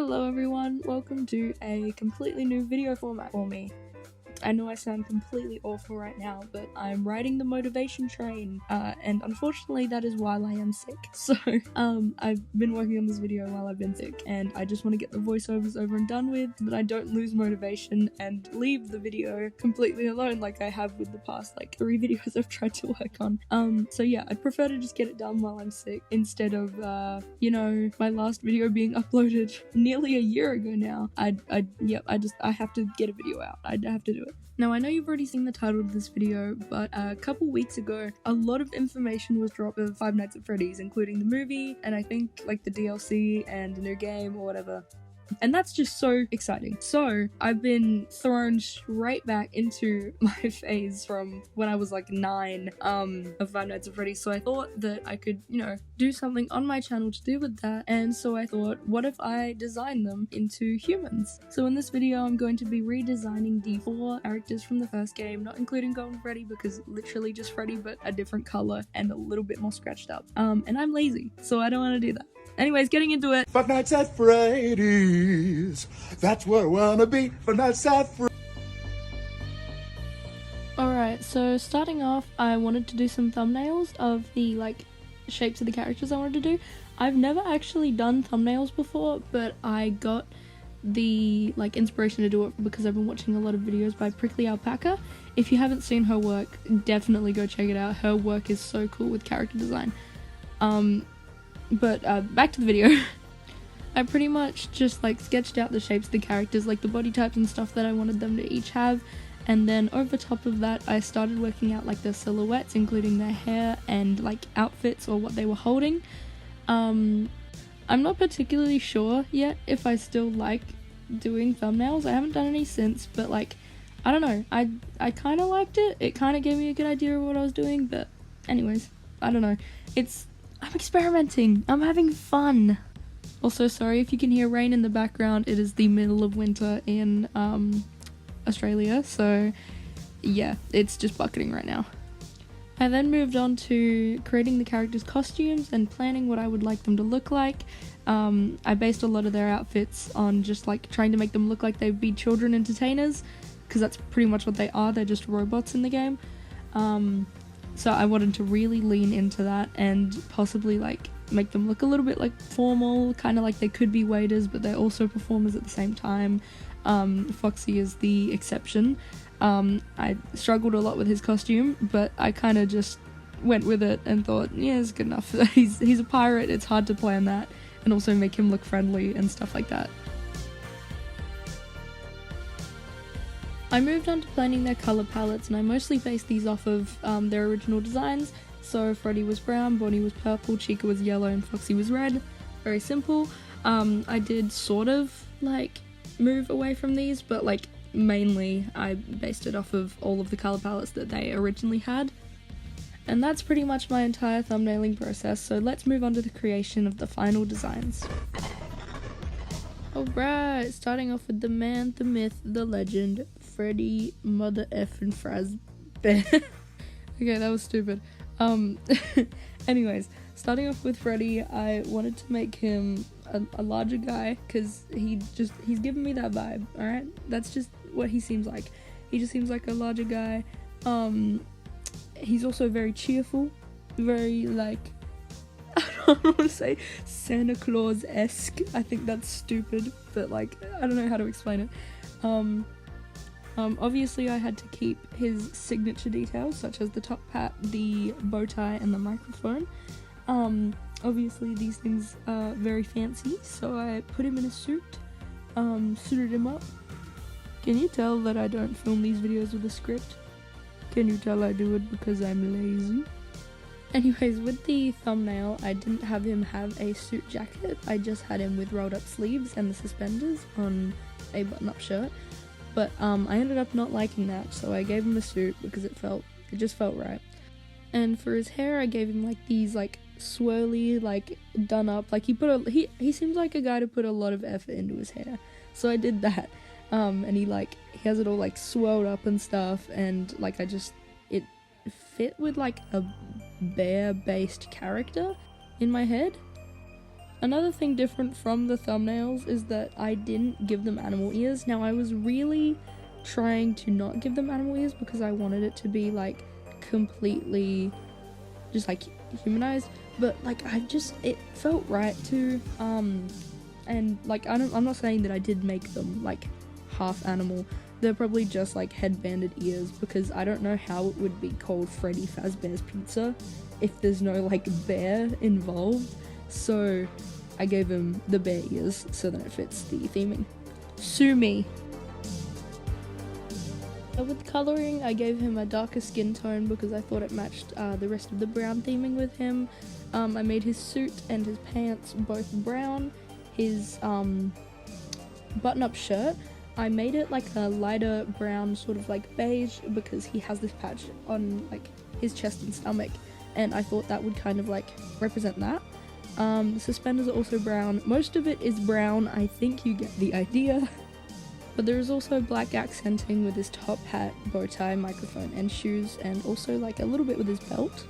Hello everyone, welcome to a completely new video format for me. I know I sound completely awful right now, but I'm riding the motivation train, and unfortunately that is while I am sick. So, I've been working on this video while I've been sick, and I just want to get the voiceovers over and done with so that I don't lose motivation and leave the video completely alone like I have with the past, 3 videos I've tried to work on. So yeah, I'd prefer to just get it done while I'm sick, instead of, my last video being uploaded nearly a year ago now. I have to get a video out. I have to do it. Now, I know you've already seen the title of this video, but a couple weeks ago, a lot of information was dropped of Five Nights at Freddy's, including the movie, and I think, the DLC and a new game or whatever. And that's just so exciting. So, I've been thrown straight back into my phase from when I was 9 of Five Nights at Freddy's. So I thought that I could, do something on my channel to do with that. And so I thought, what if I design them into humans? So in this video, I'm going to be redesigning the 4 characters from the first game, not including Golden Freddy because literally just Freddy, but a different color and a little bit more scratched up. And I'm lazy, so I don't want to do that. Anyways, getting into it. Five Nights at Freddy's, that's where I wanna be. Five Nights at Freddy's. Alright, so starting off, I wanted to do some thumbnails of the, shapes of the characters I wanted to do. I've never actually done thumbnails before, but I got the, inspiration to do it because I've been watching a lot of videos by Prickly Alpaca. If you haven't seen her work, definitely go check it out. Her work is so cool with character design. But back to the video. I pretty much just sketched out the shapes of the characters, the body types and stuff that I wanted them to each have, and then over top of that I started working out their silhouettes, including their hair and outfits or what they were holding. I'm not particularly sure yet if I still like doing thumbnails. I haven't done any since, but I don't know, I kind of liked it. It kind of gave me a good idea of what I was doing, but anyways, I don't know. I'm experimenting. I'm having fun. Also, sorry if you can hear rain in the background. It is the middle of winter in Australia, so yeah, it's just bucketing right now. I then moved on to creating the characters' costumes and planning what I would like them to look like. I based a lot of their outfits on just trying to make them look like they'd be children entertainers, because that's pretty much what they are. They're just robots in the game. So I wanted to really lean into that and possibly make them look a little bit formal, kind of like they could be waiters, but they're also performers at the same time. Foxy is the exception. I struggled a lot with his costume, but I kind of just went with it and thought, yeah, it's good enough. He's a pirate, it's hard to plan that, and also make him look friendly and stuff like that. I moved on to planning their colour palettes, and I mostly based these off of their original designs. So Freddy was brown, Bonnie was purple, Chica was yellow, and Foxy was red. Very simple. I did sort of move away from these, but mainly I based it off of all of the colour palettes that they originally had. And that's pretty much my entire thumbnailing process, so let's move on to the creation of the final designs. Alright, starting off with the man, the myth, the legend, Freddy Mother Effin' Fazbear. Okay, that was stupid. Anyways, starting off with Freddy, I wanted to make him a larger guy, because he's giving me that vibe, alright? That's just what he seems like. He just seems like a larger guy. He's also very cheerful, very I don't want to say Santa Claus-esque. I think that's stupid, but I don't know how to explain it. Obviously I had to keep his signature details, such as the top hat, the bow tie, and the microphone. Obviously these things are very fancy, so I put him in a suit, suited him up. Can you tell that I don't film these videos with a script? Can you tell I do it because I'm lazy? Anyways, with the thumbnail, I didn't have him have a suit jacket. I just had him with rolled up sleeves and the suspenders on a button-up shirt. But I ended up not liking that, so I gave him a suit because it just felt right. And for his hair, I gave him these swirly, done up. He seems like a guy to put a lot of effort into his hair. So I did that. And he has it all swirled up and stuff, and it fit with a bear-based character in my head. Another thing different from the thumbnails is that I didn't give them animal ears. Now I was really trying to not give them animal ears because I wanted it to be like completely just like humanized, but like it felt right to and like I'm not saying that I did make them like half animal. They're probably just like headbanded ears because I don't know how it would be called Freddy Fazbear's Pizza if there's no like bear involved. So I gave him the bear ears so that it fits the theming. Sue me. With colouring, I gave him a darker skin tone because I thought it matched the rest of the brown theming with him. I made his suit and his pants both brown. His button-up shirt, I made it like a lighter brown, sort of like beige, because he has this patch on like his chest and stomach, and I thought that would kind of like represent that. The suspenders are also brown. Most of it is brown, I think you get the idea. But there is also black accenting with his top hat, bow tie, microphone and shoes, and also like a little bit with his belt.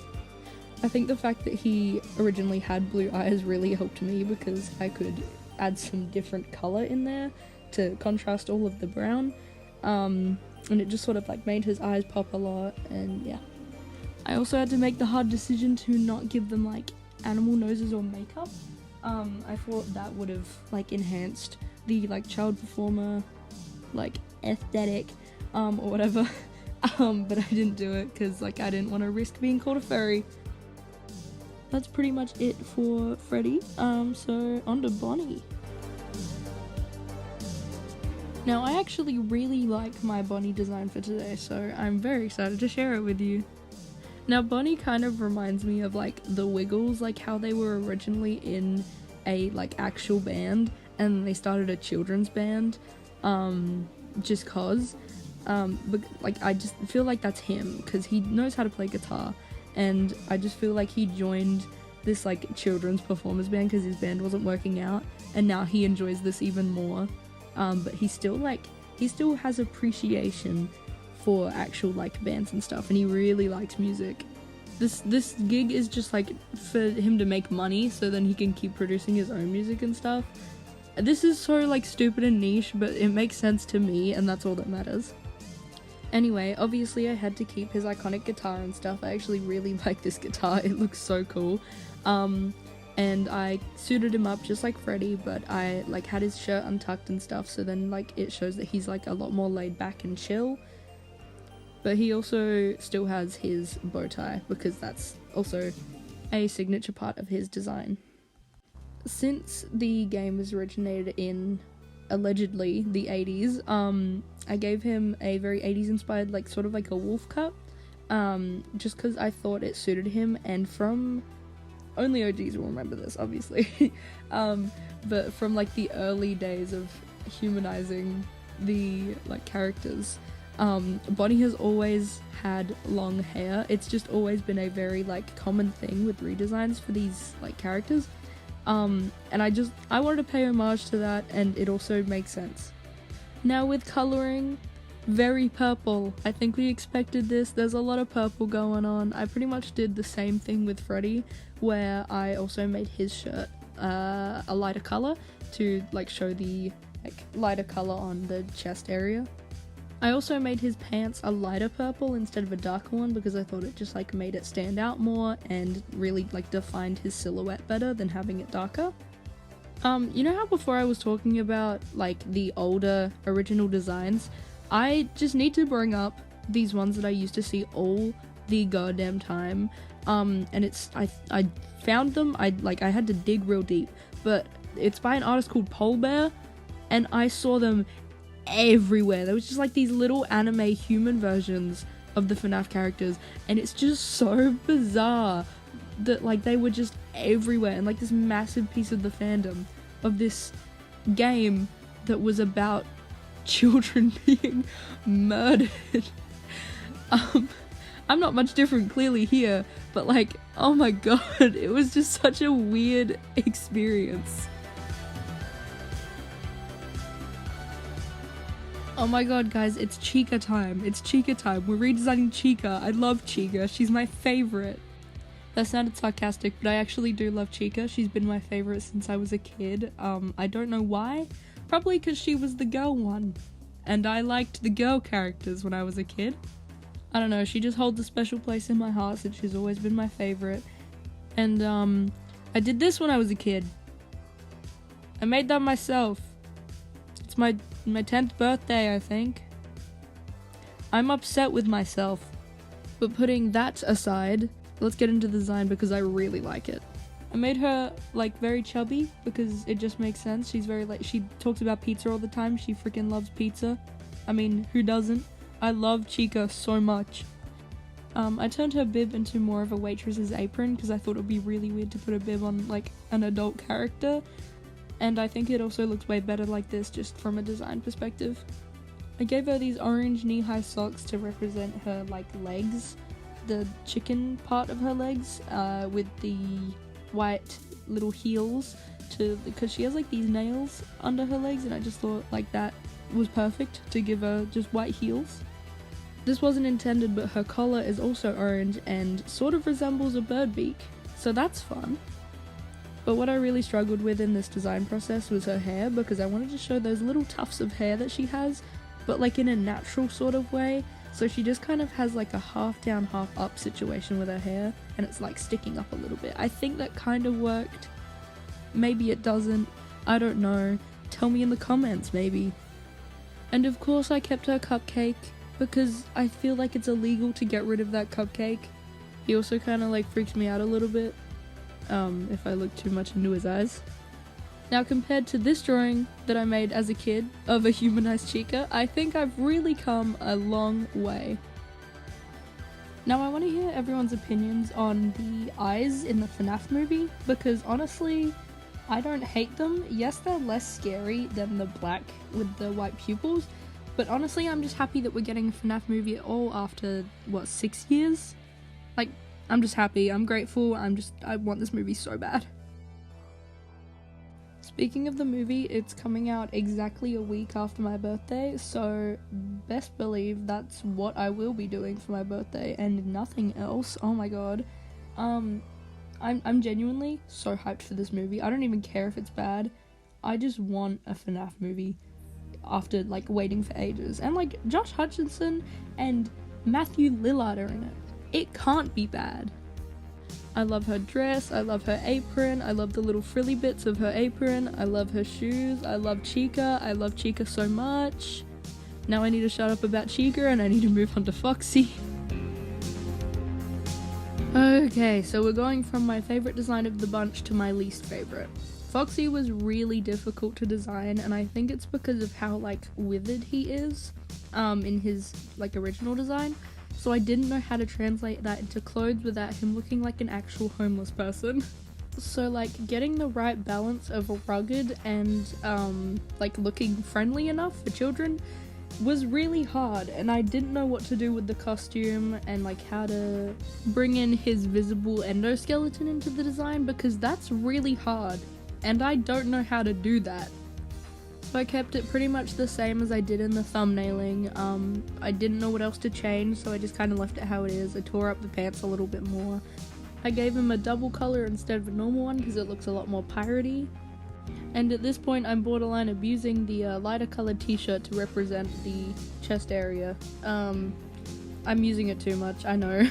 I think the fact that he originally had blue eyes really helped me because I could add some different colour in there to contrast all of the brown. And it just sort of like made his eyes pop a lot, and yeah. I also had to make the hard decision to not give them like animal noses or makeup. I thought that would have like enhanced the like child performer like aesthetic or whatever. But I didn't do it because like I didn't want to risk being called a furry. That's pretty much it for Freddy. So on to Bonnie. Now I actually really like my Bonnie design for today, so I'm very excited to share it with you. Now Bonnie kind of reminds me of like the Wiggles, like how they were originally in a like actual band and they started a children's band just cause. But like I just feel like that's him because he knows how to play guitar, and I just feel like he joined this like children's performance band because his band wasn't working out, and now he enjoys this even more. But he still has appreciation for actual like bands and stuff, and he really likes music. This gig is just like for him to make money so then he can keep producing his own music and stuff. This is so like stupid and niche, but it makes sense to me, and that's all that matters. Anyway, obviously I had to keep his iconic guitar and stuff. I actually really like this guitar, it looks so cool. And I suited him up just like Freddy, but I like had his shirt untucked and stuff, so then like it shows that he's like a lot more laid back and chill. But he also still has his bow tie because that's also a signature part of his design. Since the game was originated in allegedly the 80s, I gave him a very 80s inspired like sort of like a wolf cut, just because I thought it suited him, and from only OGs will remember this obviously, but from like the early days of humanizing the like characters, Bonnie has always had long hair. It's just always been a very like common thing with redesigns for these like characters. And I wanted to pay homage to that, and it also makes sense. Now with colouring, very purple. I think we expected this. There's a lot of purple going on. I pretty much did the same thing with Freddy, where I also made his shirt a lighter colour to like show the like lighter colour on the chest area. I also made his pants a lighter purple instead of a darker one because I thought it just like made it stand out more and really like defined his silhouette better than having it darker. You know how before I was talking about like the older original designs? I just need to bring up these ones that I used to see all the goddamn time. And it's I found them, I had to dig real deep, but it's by an artist called Pole Bear, and I saw them everywhere. There was just like these little anime human versions of the FNAF characters, and it's just so bizarre that like they were just everywhere, and like this massive piece of the fandom of this game that was about children being murdered. I'm not much different clearly here, but like, oh my god, it was just such a weird experience. Oh my god, guys, it's Chica time. It's Chica time. We're redesigning Chica. I love Chica. She's my favorite. That sounded sarcastic, but I actually do love Chica. She's been my favorite since I was a kid. I don't know why. Probably because she was the girl one. And I liked the girl characters when I was a kid. I don't know, she just holds a special place in my heart since she's always been my favorite. And I did this when I was a kid. I made that myself. It's my 10th birthday, I think. I'm upset with myself. But putting that aside, let's get into the design because I really like it. I made her like very chubby because it just makes sense. She's very like, she talks about pizza all the time. She freaking loves pizza. I mean, who doesn't? I love Chica so much. I turned her bib into more of a waitress's apron because I thought it would be really weird to put a bib on like an adult character. And I think it also looks way better like this just from a design perspective. I gave her these orange knee-high socks to represent her like legs, the chicken part of her legs, with the white little heels because she has like these nails under her legs, and I just thought like that was perfect to give her just white heels. This wasn't intended, but her collar is also orange and sort of resembles a bird beak, so that's fun. But what I really struggled with in this design process was her hair, because I wanted to show those little tufts of hair that she has, but like in a natural sort of way. So she just kind of has like a half down, half up situation with her hair, and it's like sticking up a little bit. I think that kind of worked. Maybe it doesn't. I don't know. Tell me in the comments, maybe. And of course I kept her cupcake, because I feel like it's illegal to get rid of that cupcake. He also kind of like freaks me out a little bit, if I look too much into his eyes. Now compared to this drawing that I made as a kid of a humanized Chica, I think I've really come a long way. Now I want to hear everyone's opinions on the eyes in the FNAF movie, because honestly, I don't hate them. Yes, they're less scary than the black with the white pupils, but honestly I'm just happy that we're getting a FNAF movie at all after, what, 6 years? Like, I'm just happy, I'm grateful, I want this movie so bad. Speaking of the movie, it's coming out exactly a week after my birthday, so best believe that's what I will be doing for my birthday and nothing else. Oh my god. I'm genuinely so hyped for this movie. I don't even care if it's bad. I just want a FNAF movie after like waiting for ages. And like Josh Hutcherson and Matthew Lillard are in it. It can't be bad. I love her dress, I love her apron, I love the little frilly bits of her apron, I love her shoes, I love Chica so much. Now I need to shut up about Chica and I need to move on to Foxy. Okay, so we're going from my favourite design of the bunch to my least favourite. Foxy was really difficult to design, and I think it's because of how like withered he is in his like original design. So I didn't know how to translate that into clothes without him looking like an actual homeless person. So like getting the right balance of rugged and like looking friendly enough for children was really hard, and I didn't know what to do with the costume and like how to bring in his visible endoskeleton into the design, because that's really hard and I don't know how to do that. So I kept it pretty much the same as I did in the thumbnailing. I didn't know what else to change, so I just kind of left it how it is. I tore up the pants a little bit more. I gave him a double color instead of a normal one because it looks a lot more piratey. And at this point I'm borderline abusing the lighter colored t-shirt to represent the chest area. I'm using it too much, I know.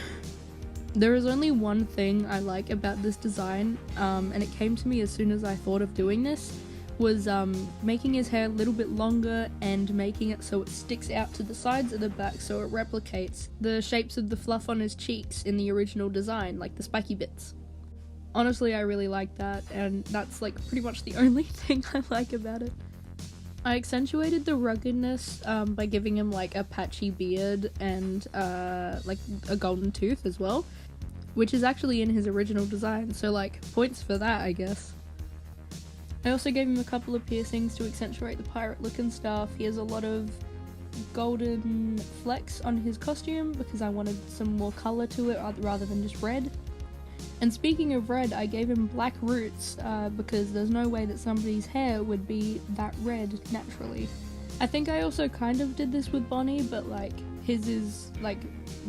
There is only one thing I like about this design, and it came to me as soon as I thought of doing this, was making his hair a little bit longer and making it so it sticks out to the sides of the back so it replicates the shapes of the fluff on his cheeks in the original design, like the spiky bits. Honestly, I really like that, and that's like pretty much the only thing I like about it. I accentuated the ruggedness by giving him like a patchy beard and like a golden tooth as well, which is actually in his original design, so like points for that, I guess. I also gave him a couple of piercings to accentuate the pirate look and stuff. He has a lot of golden flecks on his costume because I wanted some more colour to it rather than just red. And speaking of red, I gave him black roots because there's no way that somebody's hair would be that red naturally. I think I also kind of did this with Bonnie, but like his is like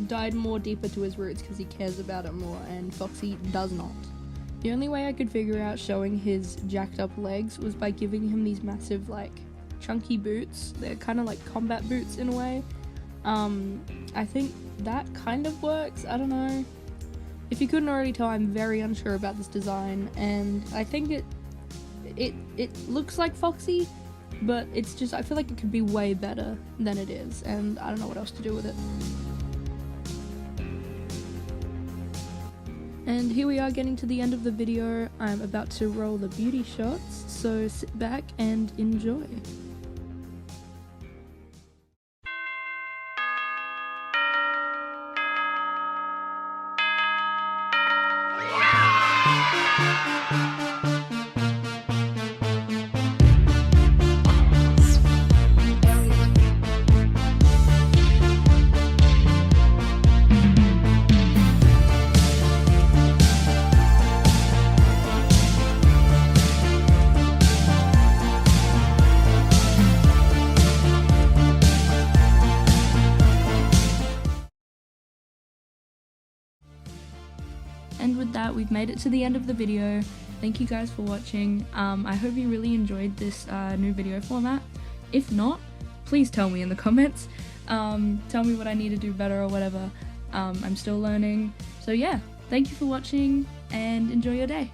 died more deeper to his roots because he cares about it more, and Foxy does not. The only way I could figure out showing his jacked up legs was by giving him these massive like chunky boots. They're kind of like combat boots in a way. I think that kind of works. I don't know. If you couldn't already tell, I'm very unsure about this design, and I think it looks like Foxy, but it's just, I feel like it could be way better than it is, and I don't know what else to do with it. And here we are getting to the end of the video. I'm about to roll the beauty shots, so sit back and enjoy. And with that, we've made it to the end of the video. Thank you guys for watching. I hope you really enjoyed this new video format. If not, please tell me in the comments. Tell me what I need to do better or whatever. I'm still learning. So yeah, thank you for watching and enjoy your day.